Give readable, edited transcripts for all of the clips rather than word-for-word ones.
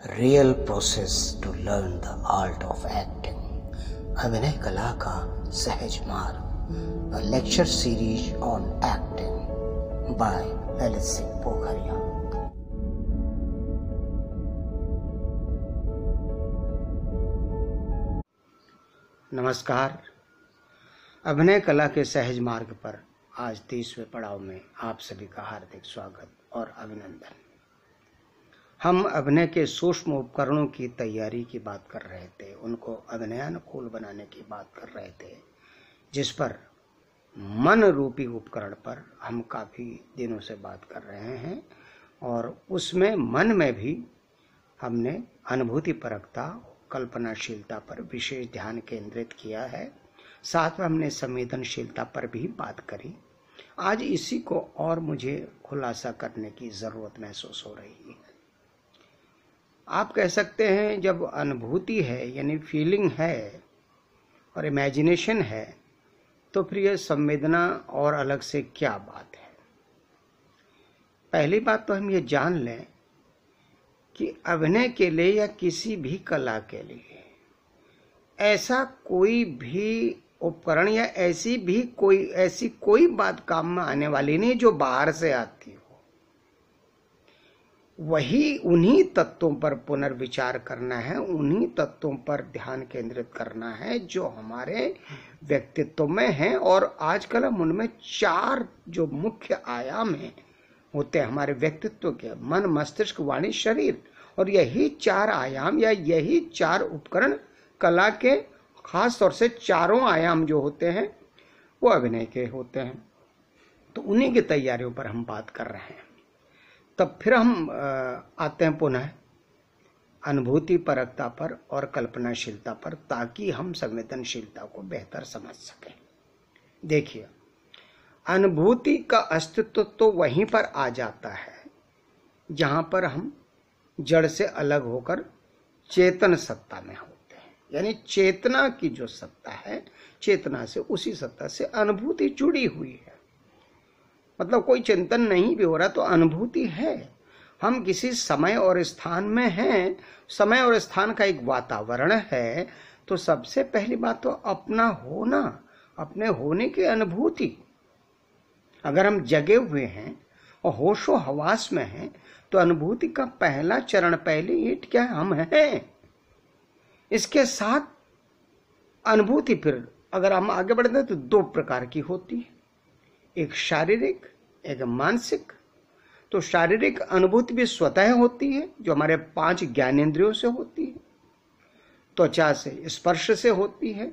Real process to learn the art of acting. अभिनय कला का सहज मार्ग। Lecture series on acting by Lalit Singh Pokhriya. नमस्कार। अभिनय कला के सहज मार्ग पर आज 30वें पड़ाव में आप सभी का हार्दिक स्वागत और अभिनंदन। हम अभिनय के सूक्ष्म उपकरणों की तैयारी की बात कर रहे थे, उनको अभिनयानुकूल बनाने की बात कर रहे थे, जिस पर मन रूपी उपकरण पर हम काफ़ी दिनों से बात कर रहे हैं। और उसमें मन में भी हमने अनुभूति परकता, कल्पनाशीलता पर विशेष ध्यान केंद्रित किया है। साथ में हमने संवेदनशीलता पर भी बात करी। आज इसी को और मुझे खुलासा करने की ज़रूरत महसूस हो रही है। आप कह सकते हैं जब अनुभूति है यानी फीलिंग है और इमेजिनेशन है तो फिर यह संवेदना और अलग से क्या बात है। पहली बात तो हम ये जान लें कि अभिनय के लिए या किसी भी कला के लिए ऐसा कोई भी उपकरण या ऐसी कोई बात काम में आने वाली नहीं जो बाहर से आती हो। वही उन्हीं तत्वों पर पुनर्विचार करना है, उन्हीं तत्वों पर ध्यान केंद्रित करना है जो हमारे व्यक्तित्व में हैं। और आजकल हम उनमें 4 जो मुख्य आयाम हैं होते हैं हमारे व्यक्तित्व के, मन, मस्तिष्क, वाणी, शरीर। और यही 4 आयाम या यही 4 उपकरण कला के खास तौर से 4 आयाम जो होते हैं वो अभिनय के होते हैं। तो उन्हीं की तैयारियों पर हम बात कर रहे हैं। तब फिर हम आते हैं पुनः अनुभूति परकता पर और कल्पनाशीलता पर, ताकि हम संवेदनशीलता को बेहतर समझ सकें। देखिए, अनुभूति का अस्तित्व तो वहीं पर आ जाता है जहां पर हम जड़ से अलग होकर चेतन सत्ता में होते हैं। यानी चेतना की जो सत्ता है, चेतना से, उसी सत्ता से अनुभूति जुड़ी हुई है। मतलब कोई चिंतन नहीं भी हो रहा तो अनुभूति है। हम किसी समय और स्थान में हैं, समय और स्थान का एक वातावरण है। तो सबसे पहली बात तो अपना होना, अपने होने की अनुभूति। अगर हम जगे हुए हैं और होशो हवास में हैं तो अनुभूति का पहला चरण, पहली ईंट क्या है? हम हैं। इसके साथ अनुभूति फिर अगर हम आगे बढ़ते हैं तो 2 प्रकार की होती है, एक शारीरिक, एक मानसिक। तो शारीरिक अनुभूति भी स्वतः होती है जो हमारे 5 ज्ञानेंद्रियों से होती है। त्वचा से, स्पर्श से होती है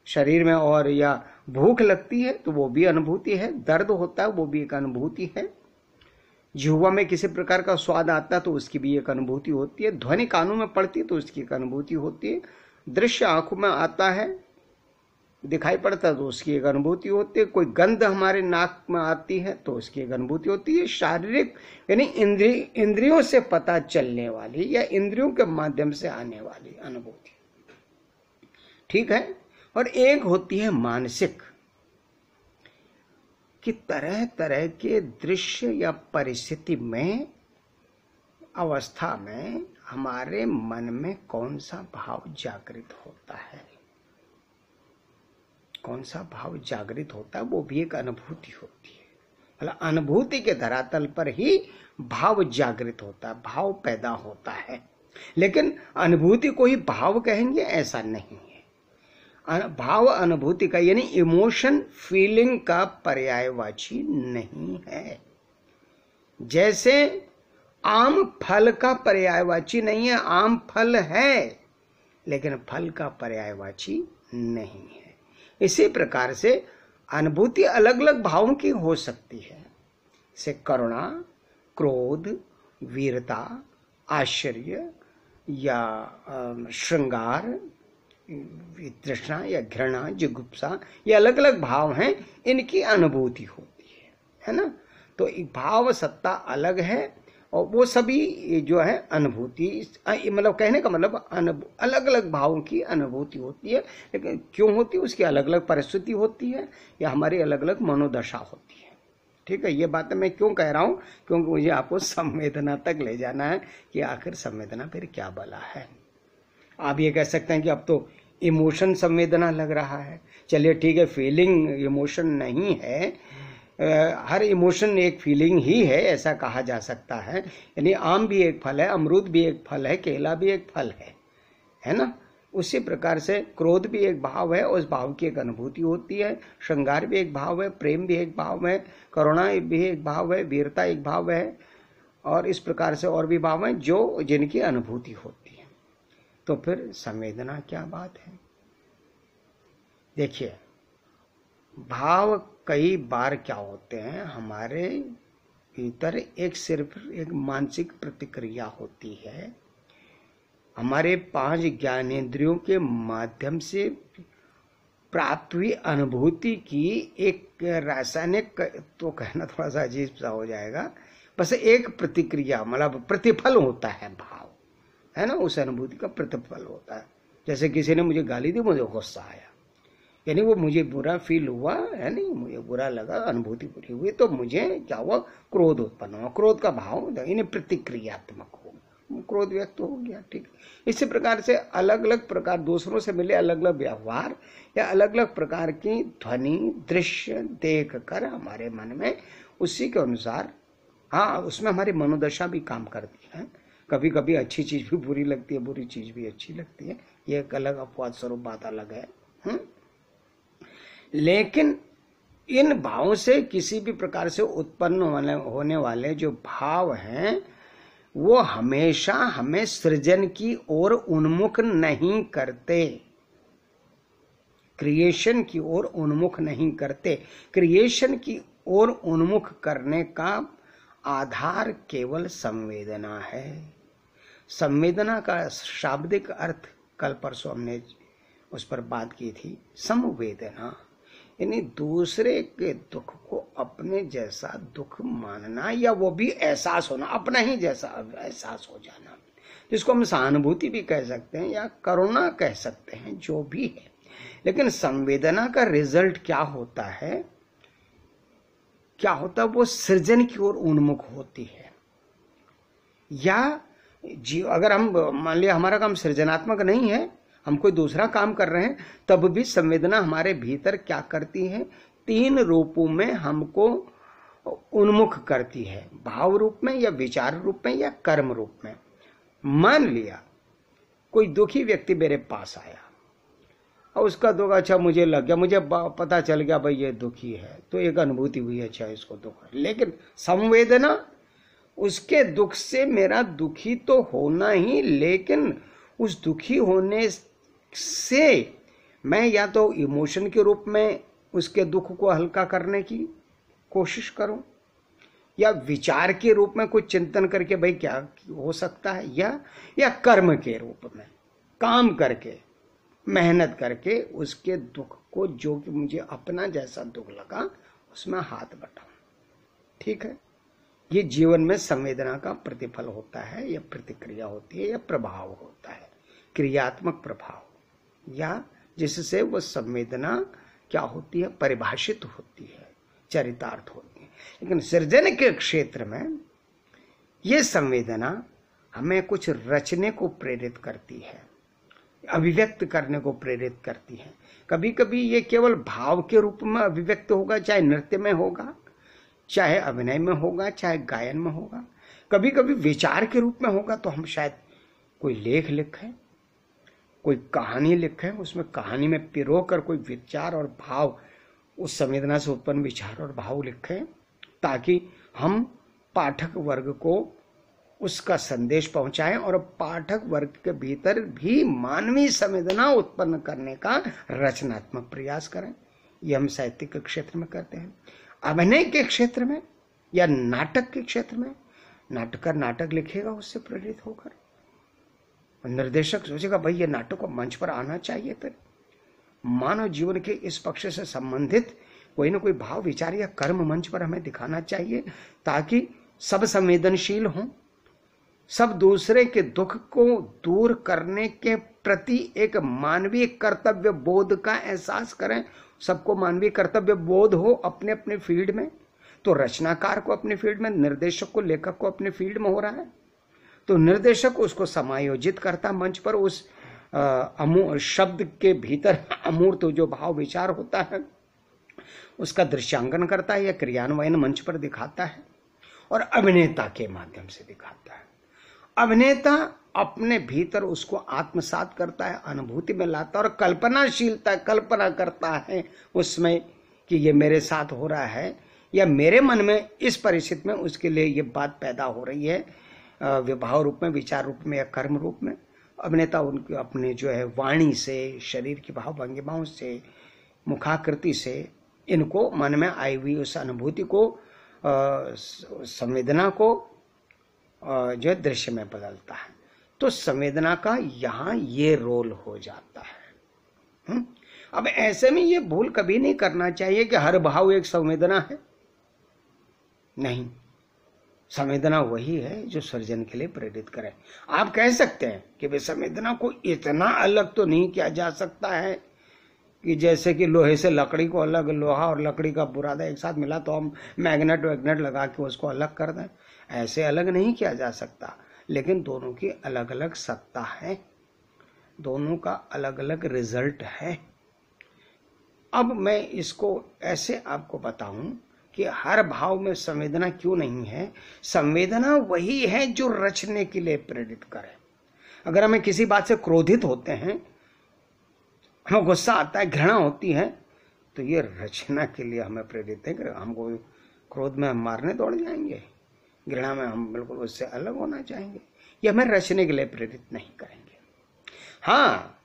शरीर में, और या भूख लगती है तो वो भी अनुभूति है, दर्द होता है वो भी एक अनुभूति है, जिह्वा में किसी प्रकार का स्वाद आता है तो उसकी भी एक अनुभूति होती है, ध्वनि कानों में पड़ती है तो उसकी एक अनुभूति होती है, दृश्य आंखों में आता है, दिखाई पड़ता है तो उसकी एक अनुभूति होती है, कोई गंध हमारे नाक में आती है तो उसकी एक अनुभूति होती है। शारीरिक यानी इंद्रियों से पता चलने वाली या इंद्रियों के माध्यम से आने वाली अनुभूति, ठीक है। और एक होती है मानसिक, कि तरह तरह के दृश्य या परिस्थिति में, अवस्था में हमारे मन में कौन सा भाव जागृत होता है, कौन सा भाव जागृत होता है, वो भी एक अनुभूति होती है। मतलब अनुभूति के धरातल पर ही भाव जागृत होता है, भाव पैदा होता है। लेकिन अनुभूति को ही भाव कहेंगे ऐसा नहीं है। भाव अनुभूति का यानी इमोशन, फीलिंग का पर्यायवाची नहीं है। जैसे आम फल का पर्यायवाची नहीं है, आम फल है लेकिन फल का पर्यायवाची नहीं है। इसी प्रकार से अनुभूति अलग अलग भावों की हो सकती है, जैसे करुणा, क्रोध, वीरता, आश्चर्य या श्रृंगार, तृष्णा या घृणा, जिगुप्सा, ये अलग अलग भाव हैं, इनकी अनुभूति होती है ना। तो एक भाव सत्ता अलग है और वो सभी जो है अनुभूति, मतलब कहने का मतलब अलग अलग भावों की अनुभूति होती है। लेकिन क्यों होती है? उसकी अलग अलग परिस्थिति होती है या हमारी अलग अलग मनोदशा होती है। ठीक है, ये बातें मैं क्यों कह रहा हूँ, क्योंकि मुझे आपको संवेदना तक ले जाना है कि आखिर संवेदना फिर क्या बला है। आप ये कह सकते हैं कि अब तो इमोशन संवेदना लग रहा है। चलिए ठीक है, फीलिंग इमोशन नहीं है, हर इमोशन एक फीलिंग ही है, ऐसा कहा जा सकता है। यानी आम भी एक फल है, अमरूद भी एक फल है, केला भी एक फल है ना। उसी प्रकार से क्रोध भी एक भाव है, उस भाव की एक अनुभूति होती है। श्रृंगार भी एक भाव है, प्रेम भी एक भाव है, करुणा भी एक भाव है, वीरता एक भाव है, और इस प्रकार से और भी भाव हैं जो जिनकी अनुभूति होती है। तो फिर संवेदना क्या बात है। देखिए, भाव कई बार क्या होते हैं, हमारे भीतर एक सिर्फ एक मानसिक प्रतिक्रिया होती है। हमारे 5 ज्ञानेंद्रियों के माध्यम से प्राप्त हुई अनुभूति की एक रासायनिक, तो कहना थोड़ा सा अजीब सा हो जाएगा, बस एक प्रतिक्रिया, मतलब प्रतिफल होता है भाव, है ना। उस अनुभूति का प्रतिफल होता है। जैसे किसी ने मुझे गाली दी, मुझे गुस्सा आया, यानी वो मुझे बुरा फील हुआ, है नहीं, मुझे बुरा लगा, अनुभूति बुरी हुई, तो मुझे क्या हुआ, क्रोध उत्पन्न हुआ। क्रोध का भाव यानी प्रतिक्रियात्मक हो, क्रोध व्यक्त हो गया। ठीक, इसी प्रकार से अलग अलग प्रकार दूसरों से मिले अलग अलग व्यवहार या अलग अलग प्रकार की ध्वनि दृश्य देख कर हमारे मन में उसी के अनुसार, हाँ, उसमें हमारी मनोदशा भी काम करती है। कभी कभी अच्छी चीज भी बुरी लगती है, बुरी चीज भी अच्छी लगती है, ये एक अलग अपवाद स्वरूप बात अलग है। लेकिन इन भावों से किसी भी प्रकार से उत्पन्न होने वाले जो भाव हैं, वो हमेशा हमें सृजन की ओर उन्मुख नहीं करते, क्रिएशन की ओर उन्मुख नहीं करते। क्रिएशन की ओर उन्मुख करने का आधार केवल संवेदना है। संवेदना का शाब्दिक अर्थ कल परसों हमने उस पर बात की थी, संवेदना यानी दूसरे के दुख को अपने जैसा दुख मानना, या वो भी एहसास होना, अपना ही जैसा एहसास हो जाना, जिसको हम सहानुभूति भी कह सकते हैं या करुणा कह सकते हैं, जो भी है। लेकिन संवेदना का रिजल्ट क्या होता है, क्या होता है, वो सृजन की ओर उन्मुख होती है। या अगर हम मान लिया हमारा काम सृजनात्मक नहीं है, हम कोई दूसरा काम कर रहे हैं, तब भी संवेदना हमारे भीतर क्या करती है, 3 रूपों में हमको उन्मुख करती है, भाव रूप में या विचार रूप में या कर्म रूप में। मान लिया कोई दुखी व्यक्ति मेरे पास आया और उसका दुख, अच्छा मुझे लग गया, मुझे पता चल गया भाई ये दुखी है, तो एक अनुभूति हुई, अच्छा इसको दुख है। लेकिन संवेदना, उसके दुख से मेरा दुखी तो होना ही, लेकिन उस दुखी होने से मैं या तो इमोशन के रूप में उसके दुख को हल्का करने की कोशिश करूं, या विचार के रूप में कुछ चिंतन करके भाई क्या हो सकता है, या कर्म के रूप में काम करके मेहनत करके उसके दुख को, जो कि मुझे अपना जैसा दुख लगा, उसमें हाथ बटाऊं। ठीक है, ये जीवन में संवेदना का प्रतिफल होता है, या प्रतिक्रिया होती है, या प्रभाव होता है, क्रियात्मक प्रभाव, या जिससे वो संवेदना क्या होती है, परिभाषित होती है, चरितार्थ होती है। लेकिन सृजन के क्षेत्र में ये संवेदना हमें कुछ रचने को प्रेरित करती है, अभिव्यक्त करने को प्रेरित करती है। कभी कभी ये केवल भाव के रूप में अभिव्यक्त होगा, चाहे नृत्य में होगा, चाहे अभिनय में होगा, चाहे गायन में होगा। कभी कभी विचार के रूप में होगा, तो हम शायद कोई लेख लिखें, कोई कहानी लिखें, उसमें कहानी में पिरो कर कोई विचार और भाव, उस संवेदना से उत्पन्न विचार और भाव लिखें, ताकि हम पाठक वर्ग को उसका संदेश पहुंचाएं और पाठक वर्ग के भीतर भी मानवीय संवेदना उत्पन्न करने का रचनात्मक प्रयास करें। यह हम साहित्य के क्षेत्र में करते हैं। अभिनय के क्षेत्र में या नाटक के क्षेत्र में, नाटककार नाटक लिखेगा उससे प्रेरित होकर, निर्देशक सोचेगा भाई ये नाटक को मंच पर आना चाहिए। फिर मानव जीवन के इस पक्ष से संबंधित कोई ना कोई भाव, विचार या कर्म मंच पर हमें दिखाना चाहिए, ताकि सब संवेदनशील हों, सब दूसरे के दुख को दूर करने के प्रति एक मानवीय कर्तव्य बोध का एहसास करें, सबको मानवीय कर्तव्य बोध हो अपने अपने फील्ड में, तो रचनाकार को अपनी फील्ड में, निर्देशक को, लेखक को अपनी फील्ड में हो रहा है, तो निर्देशक उसको समायोजित करता मंच पर, उस शब्द के भीतर अमूर्त जो भाव विचार होता है उसका दृश्यांकन करता है या क्रियान्वयन मंच पर दिखाता है, और अभिनेता के माध्यम से दिखाता है। अभिनेता अपने भीतर उसको आत्मसात करता है, अनुभूति में लाता है और कल्पनाशीलता, कल्पना करता है उसमें कि ये मेरे साथ हो रहा है या मेरे मन में इस परिस्थिति में उसके लिए ये बात पैदा हो रही है, विभाव रूप में, विचार रूप में या कर्म रूप में। अभिनेता उनके अपने जो है वाणी से, शरीर की भाव भंगिमाओं से, मुखाकृति से इनको मन में आई हुई उस अनुभूति को, संवेदना को जो है दृश्य में बदलता है। तो संवेदना का यहाँ ये रोल हो जाता है। अब ऐसे में ये भूल कभी नहीं करना चाहिए कि हर भाव एक संवेदना है। नहीं, संवेदना वही है जो सृजन के लिए प्रेरित करे। आप कह सकते हैं कि वे संवेदना को इतना अलग तो नहीं किया जा सकता है कि जैसे कि लोहे से लकड़ी को अलग, लोहा और लकड़ी का बुरादा एक साथ मिला तो हम मैग्नेट वैग्नेट लगा के उसको अलग कर दें। ऐसे अलग नहीं किया जा सकता, लेकिन दोनों की अलग अलग सत्ता है, दोनों का अलग अलग रिजल्ट है। अब मैं इसको ऐसे आपको बताऊं कि हर भाव में संवेदना क्यों नहीं है। संवेदना वही है जो रचने के लिए प्रेरित करे। अगर हमें किसी बात से क्रोधित होते हैं, हमें गुस्सा आता है, घृणा होती है, तो ये रचना के लिए हमें प्रेरित है कि हमको क्रोध में हम मारने दौड़ जाएंगे, घृणा में हम बिल्कुल उससे अलग होना चाहेंगे। ये हमें रचने के लिए प्रेरित नहीं करेंगे। हाँ,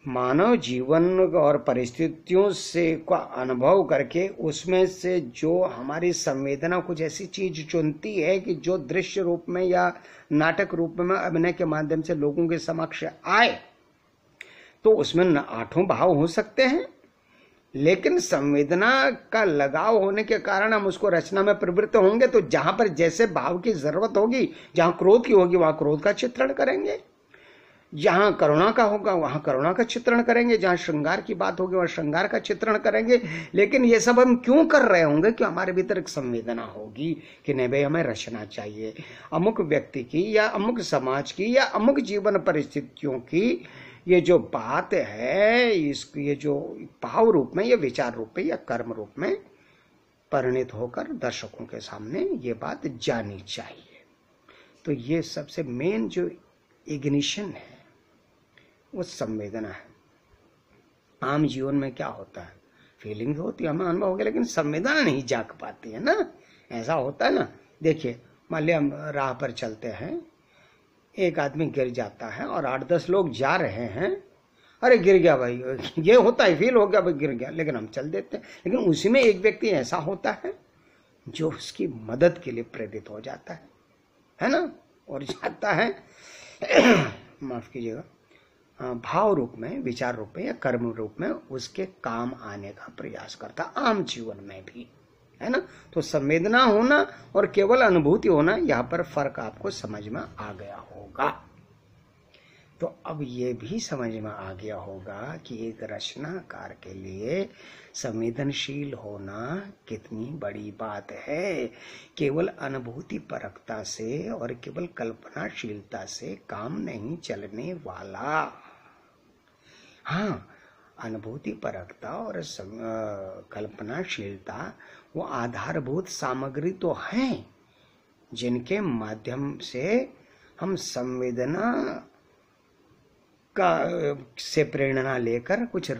मानव जीवन और परिस्थितियों से का अनुभव करके उसमें से जो हमारी संवेदना कुछ ऐसी चीज चुनती है कि जो दृश्य रूप में या नाटक रूप में, अभिनय के माध्यम से लोगों के समक्ष आए, तो उसमें 8 भाव हो सकते हैं, लेकिन संवेदना का लगाव होने के कारण हम उसको रचना में प्रवृत्त होंगे। तो जहां पर जैसे भाव की जरूरत होगी, जहां क्रोध की होगी वहां क्रोध का चित्रण करेंगे, जहां करुणा का होगा वहां करुणा का चित्रण करेंगे, जहां श्रृंगार की बात होगी वहां श्रृंगार का चित्रण करेंगे। लेकिन ये सब हम क्यों कर रहे होंगे? कि हमारे भीतर एक संवेदना होगी कि नहीं भाई, हमें रचना चाहिए अमुक व्यक्ति की या अमुक समाज की या अमुक जीवन परिस्थितियों की। ये जो बात है, इसको ये जो भाव रूप में या विचार रूप में या कर्म रूप में परिणित होकर दर्शकों के सामने ये बात जानी चाहिए। तो ये सबसे मेन जो इग्निशन है वो संवेदना है। आम जीवन में क्या होता है, फीलिंग होती है, हमें अनुभव हो गया, लेकिन संवेदना नहीं जाग पाती है ना। ऐसा होता है ना। देखिए, मान लिया हम राह पर चलते हैं, एक आदमी गिर जाता है और 8-10 लोग जा रहे हैं, अरे गिर गया भाई, ये होता है, फील हो गया भाई गिर गया, लेकिन हम चल देते हैं। लेकिन उसी में एक व्यक्ति ऐसा होता है जो उसकी मदद के लिए प्रेरित हो जाता है ना, और जाता है माफ कीजिएगा, भाव रूप में, विचार रूप में या कर्म रूप में उसके काम आने का प्रयास करता, आम जीवन में भी, है ना। तो संवेदना होना और केवल अनुभूति होना, यहाँ पर फर्क आपको समझ में आ गया होगा। तो अब ये भी समझ में आ गया होगा कि एक रचनाकार के लिए संवेदनशील होना कितनी बड़ी बात है। केवल अनुभूति परकता से और केवल कल्पनाशीलता से काम नहीं चलने वाला। हाँ, अनुभूति परकता और कल्पनाशीलता वो आधारभूत सामग्री तो हैं जिनके माध्यम से हम संवेदना का से प्रेरणा लेकर कुछ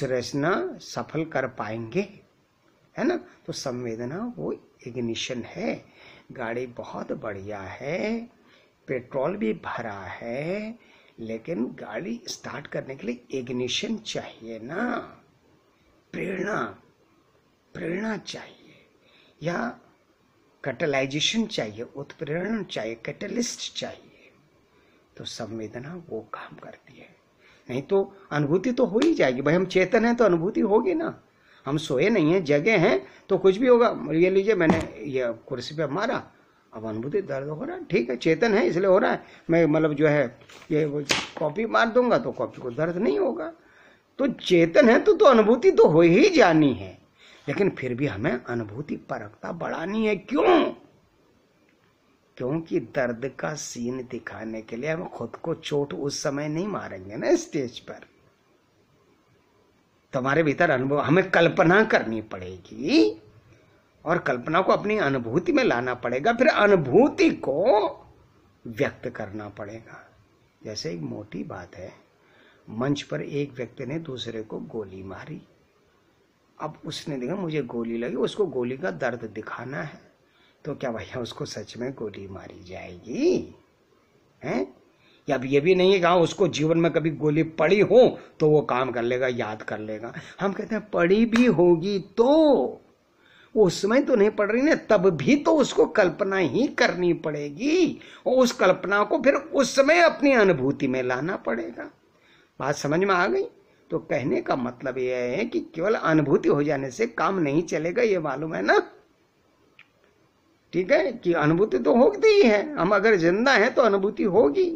रचना सफल कर पाएंगे, है ना। तो संवेदना वो इग्निशन है। गाड़ी बहुत बढ़िया है, पेट्रोल भी भरा है, लेकिन गाड़ी स्टार्ट करने के लिए इग्निशन चाहिए ना, प्रेरणा चाहिए, या कैटलाइजेशन चाहिए, उत्प्रेरण चाहिए, कैटलिस्ट चाहिए। तो संवेदना वो काम करती है। नहीं तो अनुभूति तो हो ही जाएगी भाई, हम चेतन हैं तो अनुभूति होगी ना। हम सोए नहीं हैं, जगह हैं तो कुछ भी होगा। ये लीजिए, मैंने ये कुर्सी पे मारा, अब अनुभूति दर्द हो रहा है, ठीक है, चेतन है इसलिए हो रहा है। मैं मतलब जो है ये कॉपी मार दूंगा तो कॉपी को दर्द नहीं होगा। तो चेतन है तो अनुभूति तो हो ही जानी है। लेकिन फिर भी हमें अनुभूति परकता बढ़ानी है। क्यों? क्योंकि दर्द का सीन दिखाने के लिए हम खुद को चोट उस समय नहीं मारेंगे ना स्टेज पर। तुम्हारे भीतर अनुभव, हमें कल्पना करनी पड़ेगी और कल्पना को अपनी अनुभूति में लाना पड़ेगा, फिर अनुभूति को व्यक्त करना पड़ेगा। जैसे एक मोटी बात है, मंच पर एक व्यक्ति ने दूसरे को गोली मारी। अब उसने देखा मुझे गोली लगी, उसको गोली का दर्द दिखाना है, तो क्या भैया उसको सच में गोली मारी जाएगी? हैं? या ये भी नहीं है कि हाँ उसको जीवन में कभी गोली पड़ी हो तो वो काम कर लेगा, याद कर लेगा। हम कहते हैं पड़ी भी होगी तो उस समय तो नहीं पड़ रही ना, तब भी तो उसको कल्पना ही करनी पड़ेगी और उस कल्पना को फिर उस समय अपनी अनुभूति में लाना पड़ेगा। बात समझ में आ गई? तो कहने का मतलब यह है कि केवल अनुभूति हो जाने से काम नहीं चलेगा, ये मालूम है ना? ठीक है कि अनुभूति तो होती ही है, हम अगर जिंदा हैं तो अनुभूति होगी,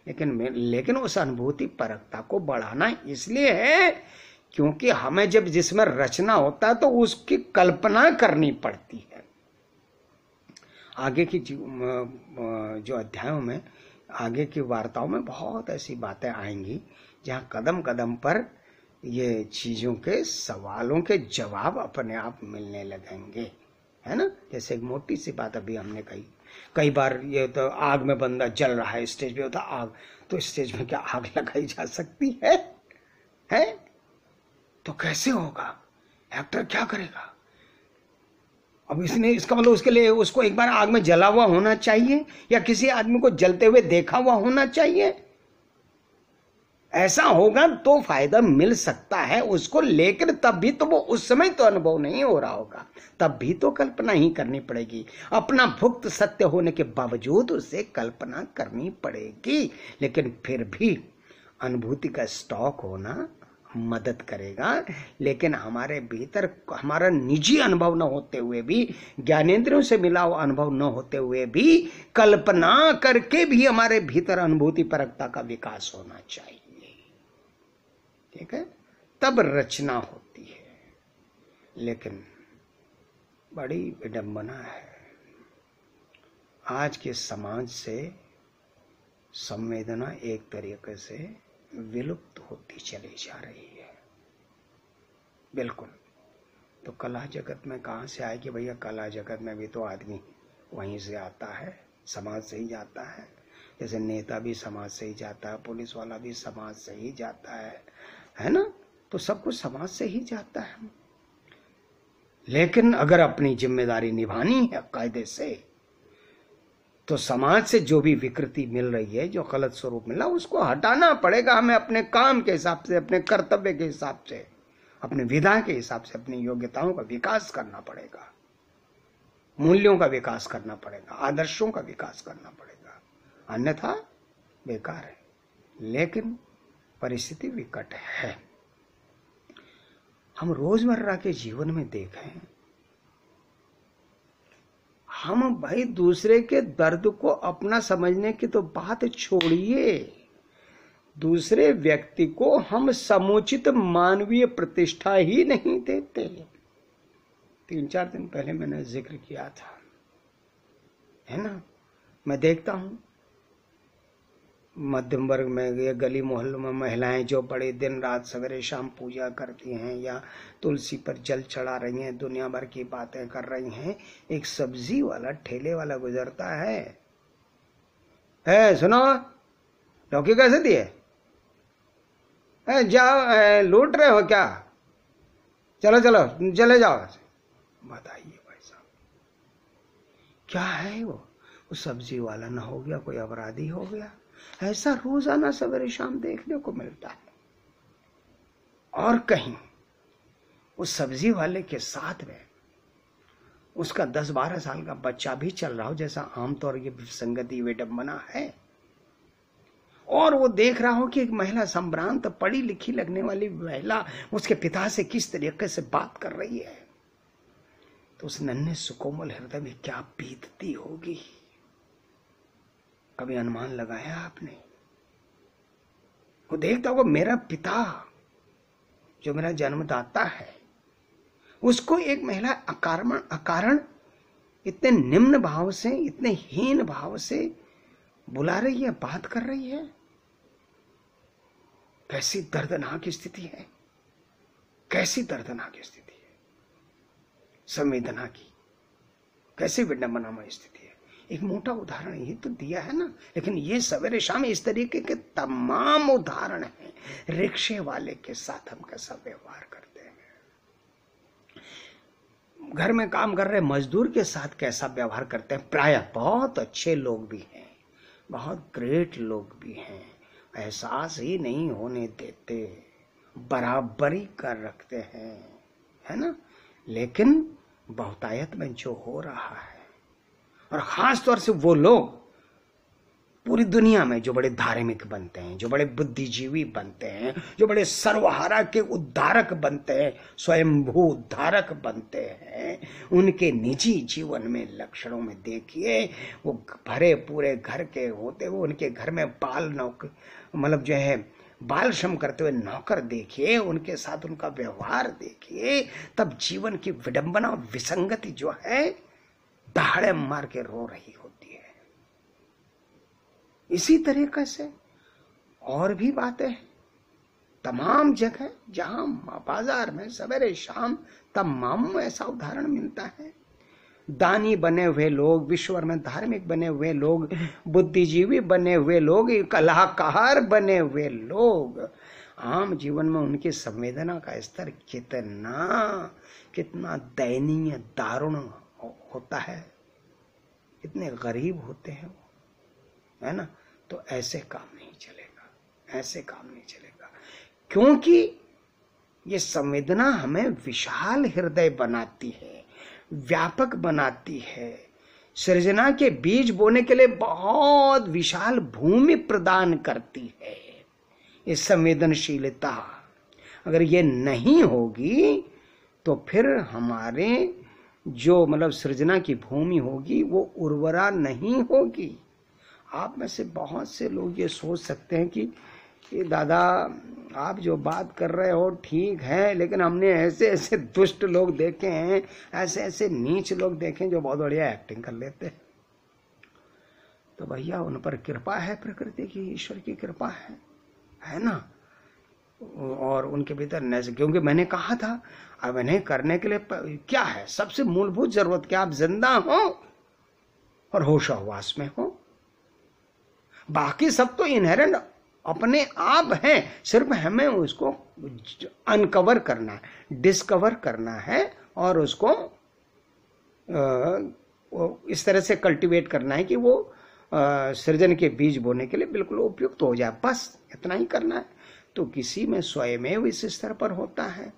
लेकिन उस अनुभूति परकता को बढ़ाना इसलिए है क्योंकि हमें जब जिसमें रचना होता है तो उसकी कल्पना करनी पड़ती है। आगे की जो अध्यायों में, आगे की वार्ताओं में बहुत ऐसी बातें आएंगी जहां कदम कदम पर ये चीजों के सवालों के जवाब अपने आप मिलने लगेंगे, है ना? जैसे एक मोटी सी बात अभी हमने कही, कई बार ये तो आग में बंदा जल रहा है, स्टेज पे होता आग, तो स्टेज में क्या आग लगाई जा सकती है? तो कैसे होगा? एक्टर क्या करेगा? अब इसका मतलब उसके लिए उसको एक बार आग में जला हुआ होना चाहिए या किसी आदमी को जलते हुए देखा हुआ होना चाहिए। ऐसा होगा तो फायदा मिल सकता है उसको, लेकिन तब भी तो वो उस समय तो अनुभव नहीं हो रहा होगा, तब भी तो कल्पना ही करनी पड़ेगी। अपना भुक्त सत्य होने के बावजूद उसे कल्पना करनी पड़ेगी, लेकिन फिर भी अनुभूति का स्टॉक होना मदद करेगा। लेकिन हमारे भीतर हमारा निजी अनुभव न होते हुए भी, ज्ञानेंद्रियों से मिला हुआ अनुभव न होते हुए भी, कल्पना करके भी हमारे भीतर अनुभूति परकता का विकास होना चाहिए। ठीक है, तब रचना होती है। लेकिन बड़ी विडंबना है, आज के समाज से संवेदना एक तरीके से विलुप्त होती चली जा रही है। बिल्कुल। तो कला जगत में कहाँ से आए कि भैया कला जगत में भी तो आदमी वहीं से आता है, समाज से ही जाता है। जैसे नेता भी समाज से ही जाता है, पुलिस वाला भी समाज से ही जाता है ना? तो सब कुछ समाज से ही जाता है। लेकिन अगर अपनी जिम्मेदारी निभानी है कायदे से, तो समाज से जो भी विकृति मिल रही है, जो गलत स्वरूप मिला, उसको हटाना पड़ेगा हमें अपने काम के हिसाब से, अपने कर्तव्य के हिसाब से, अपने विधा के हिसाब से, अपनी योग्यताओं का विकास करना पड़ेगा, मूल्यों का विकास करना पड़ेगा, आदर्शों का विकास करना पड़ेगा, अन्यथा बेकार है। लेकिन परिस्थिति विकट है। हम रोजमर्रा के जीवन में देखें, हम भाई दूसरे के दर्द को अपना समझने की तो बात छोड़िए, दूसरे व्यक्ति को हम समुचित मानवीय प्रतिष्ठा ही नहीं देते। 3-4 दिन पहले मैंने जिक्र किया था, है ना? मैं देखता हूं मध्यम वर्ग में, ये गली मोहल्लों में महिलाएं जो बड़े दिन रात सवेरे शाम पूजा करती हैं या तुलसी पर जल चढ़ा रही हैं, दुनिया भर की बातें कर रही हैं, एक सब्जी वाला ठेले वाला गुजरता है, सुनो लौकी कैसे दिए? जाओ, लूट रहे हो क्या? चलो चलो चले जाओ। बताइए भाई साहब, क्या है वो सब्जी वाला ना हो गया कोई अपराधी हो गया? ऐसा रोजाना सवेरे शाम देखने को मिलता है। और कहीं उस सब्जी वाले के साथ में उसका 10-12 साल का बच्चा भी चल रहा हो, जैसा आमतौर ये संगति विडंबना है, और वो देख रहा हो कि एक महिला, संभ्रांत पढ़ी लिखी लगने वाली महिला, उसके पिता से किस तरीके से बात कर रही है, तो उस नन्हे सुकोमल हृदय में क्या बीतती होगी? कभी अनुमान लगाया आपने? वो देखता होगा मेरा पिता जो मेरा जन्मदाता है, उसको एक महिला अकारण इतने निम्न भाव से, इतने हीन भाव से बुला रही है, बात कर रही है। कैसी दर्दनाक स्थिति है, कैसी दर्दनाक स्थिति है, संवेदना की कैसी विडंबनामय स्थिति है। एक मोटा उदाहरण ही तो दिया है ना, लेकिन ये सवेरे शाम इस तरीके के तमाम उदाहरण हैं। रिक्शे वाले के साथ हम कैसा व्यवहार करते हैं, घर में काम कर रहे मजदूर के साथ कैसा व्यवहार करते हैं। प्रायः बहुत अच्छे लोग भी हैं, बहुत ग्रेट लोग भी हैं, एहसास ही नहीं होने देते, बराबरी कर रखते हैं, है ना। लेकिन बहुतायत में जो हो रहा है, और खास तौर से वो लोग पूरी दुनिया में जो बड़े धार्मिक बनते हैं, जो बड़े बुद्धिजीवी बनते हैं, जो बड़े सर्वहारा के उद्धारक बनते हैं, स्वयंभू उद्धारक बनते हैं, उनके निजी जीवन में लक्षणों में देखिए, वो भरे पूरे घर के होते हुए उनके घर में बाल नौकर, मतलब जो है बाल श्रम करते हुए नौकर देखिए, उनके साथ उनका व्यवहार देखिए, तब जीवन की विडंबना, विसंगति जो है दहाड़े मार के रो रही होती है। इसी तरीके से और भी बातें हैं, तमाम जगह जहां बाजार में सवेरे शाम तमाम ऐसा उदाहरण मिलता है। दानी बने हुए लोग, विश्वर में धार्मिक बने हुए लोग, बुद्धिजीवी बने हुए लोग, कलाकार बने हुए लोग, आम जीवन में उनकी संवेदना का स्तर कितना दयनीय, दारुण होता है, कितने गरीब होते हैं वो, है ना। तो ऐसे काम नहीं चलेगा, ऐसे काम नहीं चलेगा, क्योंकि ये संवेदना हमें विशाल हृदय बनाती है, व्यापक बनाती है, सृजना के बीज बोने के लिए बहुत विशाल भूमि प्रदान करती है। ये संवेदनशीलता अगर ये नहीं होगी तो फिर हमारे जो मतलब सृजना की भूमि होगी वो उर्वरा नहीं होगी। आप में से बहुत से लोग ये सोच सकते हैं कि दादा आप जो बात कर रहे हो ठीक है, लेकिन हमने ऐसे ऐसे दुष्ट लोग देखे हैं, ऐसे ऐसे नीच लोग देखे जो बहुत बढ़िया एक्टिंग कर लेते हैं। तो भैया उन पर कृपा है, प्रकृति की, ईश्वर की कृपा है ना। और उनके भीतर नैसे, क्योंकि मैंने कहा था अब इन्हें करने के लिए क्या है, सबसे मूलभूत जरूरत क्या, आप जिंदा हो और होशाहवास में हो, बाकी सब तो इनहेरेंट अपने आप हैं, सिर्फ हमें उसको अनकवर करना है, डिस्कवर करना है, और उसको इस तरह से कल्टीवेट करना है कि वो सृजन के बीज बोने के लिए बिल्कुल उपयुक्त हो जाए, बस इतना ही करना है। तो किसी में स्वयमेव इस स्तर पर होता है,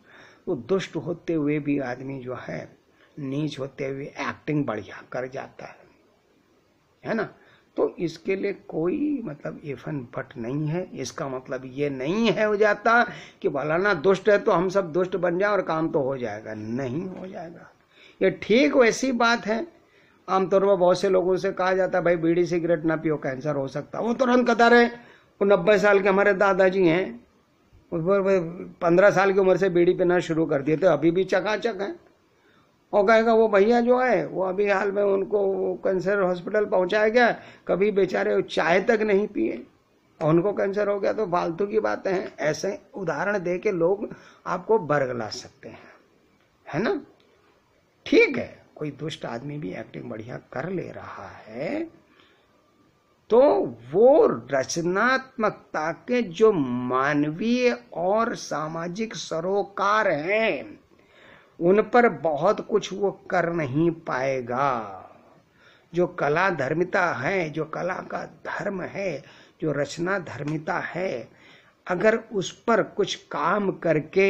वो दुष्ट होते हुए भी आदमी जो है, नीच होते हुए एक्टिंग बढ़िया कर जाता है ना। तो इसके लिए कोई मतलब इफन बट नहीं है। इसका मतलब ये नहीं है हो जाता कि भलाना दुष्ट है तो हम सब दुष्ट बन जाए और काम तो हो जाएगा, नहीं हो जाएगा। ये ठीक वैसी बात है, आमतौर पर बहुत से लोगों से कहा जाता है भाई बीड़ी सिगरेट ना पियो, कैंसर हो सकता है। वो तुरंत कतर है, वो 90 साल के हमारे दादाजी हैं, 15 साल की उम्र से बीड़ी पीना शुरू कर दिए थे, अभी भी चकाचक है। और कहेगा वो भैया जो है वो अभी हाल में उनको कैंसर हॉस्पिटल पहुंचाया गया, कभी बेचारे चाय तक नहीं पिए और उनको कैंसर हो गया। तो फालतू की बातें हैं। ऐसे उदाहरण दे के लोग आपको बरगला सकते हैं, है ना। ठीक है, कोई दुष्ट आदमी भी एक्टिंग बढ़िया कर ले रहा है तो वो रचनात्मकता के जो मानवीय और सामाजिक सरोकार हैं उन पर बहुत कुछ वो कर नहीं पाएगा। जो कला धर्मिता है, जो कला का धर्म है, जो रचना धर्मिता है, अगर उस पर कुछ काम करके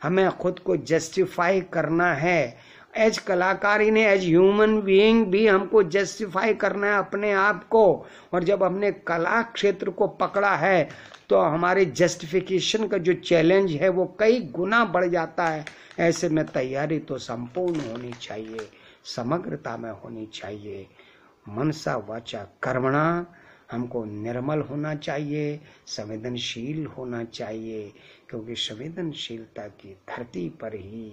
हमें खुद को जस्टिफाई करना है, एज कलाकार ही नहीं एज ह्यूमन बीइंग भी हमको जस्टिफाई करना है अपने आप को, और जब हमने कला क्षेत्र को पकड़ा है तो हमारे जस्टिफिकेशन का जो चैलेंज है वो कई गुना बढ़ जाता है। ऐसे में तैयारी तो संपूर्ण होनी चाहिए, समग्रता में होनी चाहिए। मनसा वाचा कर्मणा, हमको निर्मल होना चाहिए, संवेदनशील होना चाहिए, क्योंकि संवेदनशीलता की धरती पर ही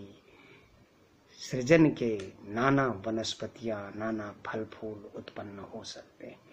सृजन के नाना वनस्पतियां, नाना फल फूल उत्पन्न हो सकते हैं।